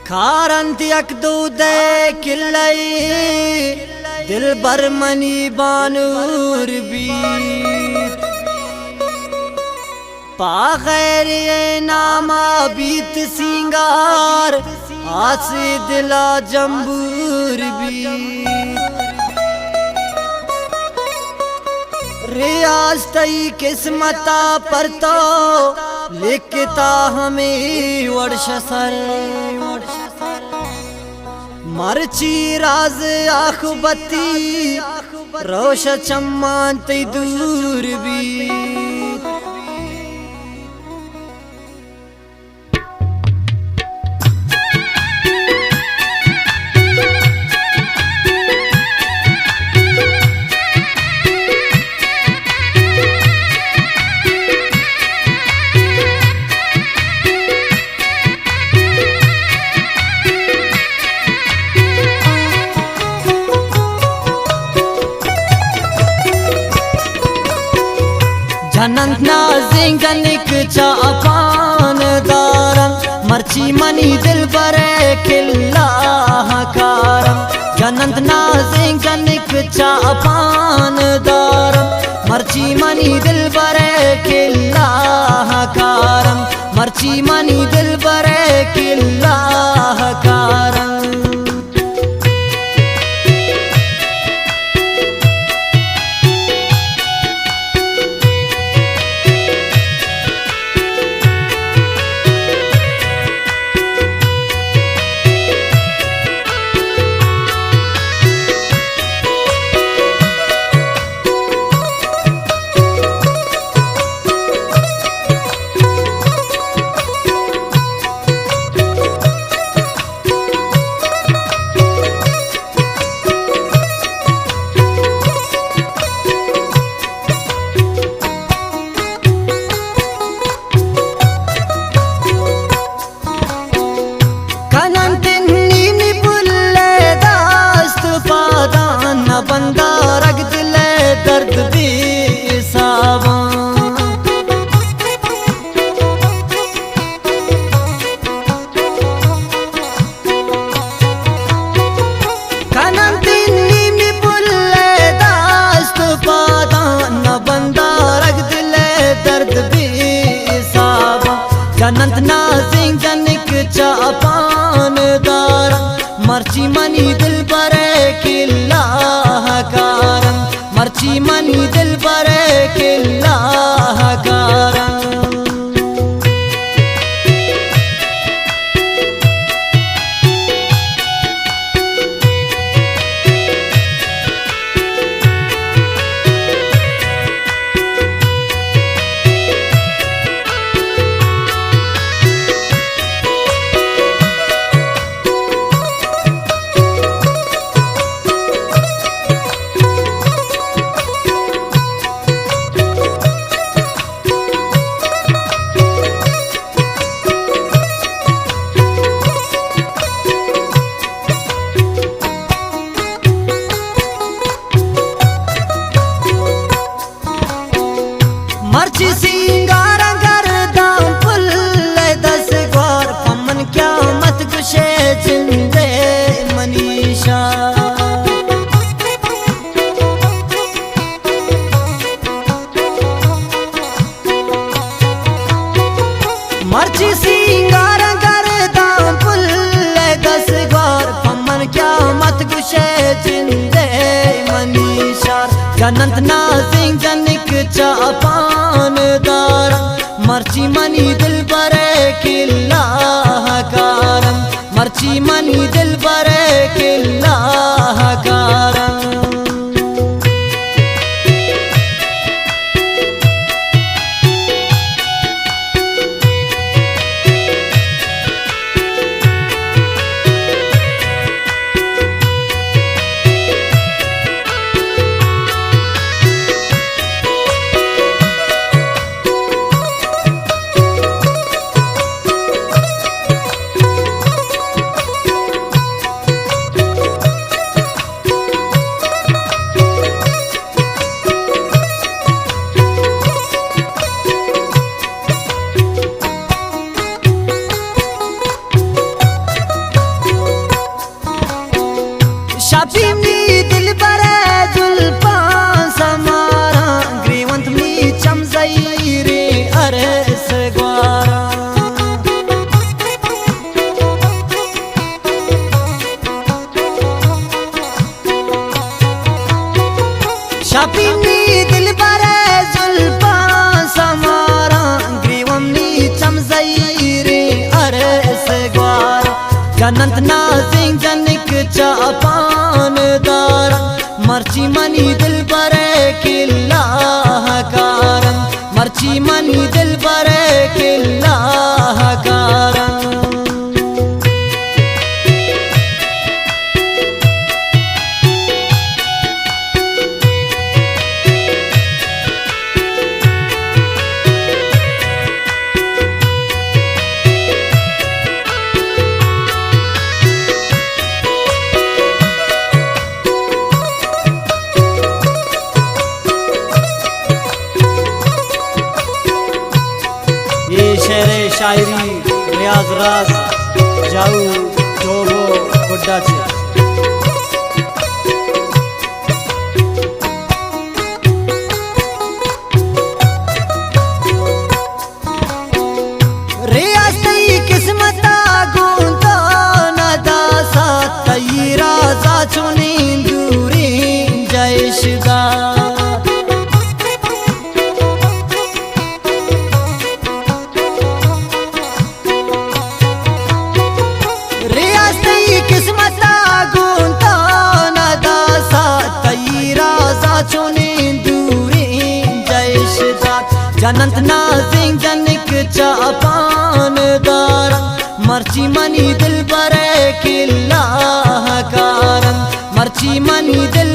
खारंत यक दूदे किल्लई दिल बर मनी बानूर बीत पागैर ये नामा बीत सिंगार आसे दिला जंबूर बीत रियाज तई किस्मता पर तो लिखता हमें वर्ष सर मरची राज आँख बत्ती रोश चम्मान तई दूर बीत जनंत नाजिंग निक चापान दारम मर्ची मनी दिल बरे किल्ला कारम जनंत नाजिंग निक चापान दारम मर्ची मनी दिल बरे किल्ला कारम मर्ची मनी दिल बरे किल्ला कारम बंदा रग दिले दर्द भी सावा कनन दिल्ली में बुल्ले दास्त पादा न बंदा रग दिले दर्द भी सावा जनंत नाजिंग जनिक चापान दारा मर्ची मनी दिल बरे किल्ला कारम मर्ची मनी दिल बरे किल्ला कारम मर्ची सिंगार गर्दां पुल्ले दस ग्वार पमन क्या मत गुशे जिंदे मनीषा मर्ची सिंगार गर्दां पुल्ले दस ग्वार पमन क्या मत गुशे जिंदे मनीषा जनंत नाजिंग जनिक चापान दारा मर्ची मनी दिल बरे किल्ला कारम मर्ची मनी दिल बरे किल्ला कारम शबीनी दिल बरे जुल्फा समारा ग्रीवंत मी चमजई रे अरस ग्वारा शबीनी दिल बरे जुल्फा समारा ग्रीवंत चमजई रे अरस ग्वारा जनंत नाजिंग जनिक चापान दार मर्ची मनी दिल बरे किल्ला कारन मर्ची मनी दिल बरे किल्ला कारन शेर शायरी रियाज राज जाऊ जोबो गुड्डा छे रियाज तई किस्मता गुंता नदा सा तई राजा चुनी दूरी जयशदा किस्मता गुंता नदा सा तई राजा चुनी दूरी जयशदा जनंत नाजिंग जनिक चापान दार मर्ची मनी दिल बरे किल्ला कारन मर्ची मनी दिल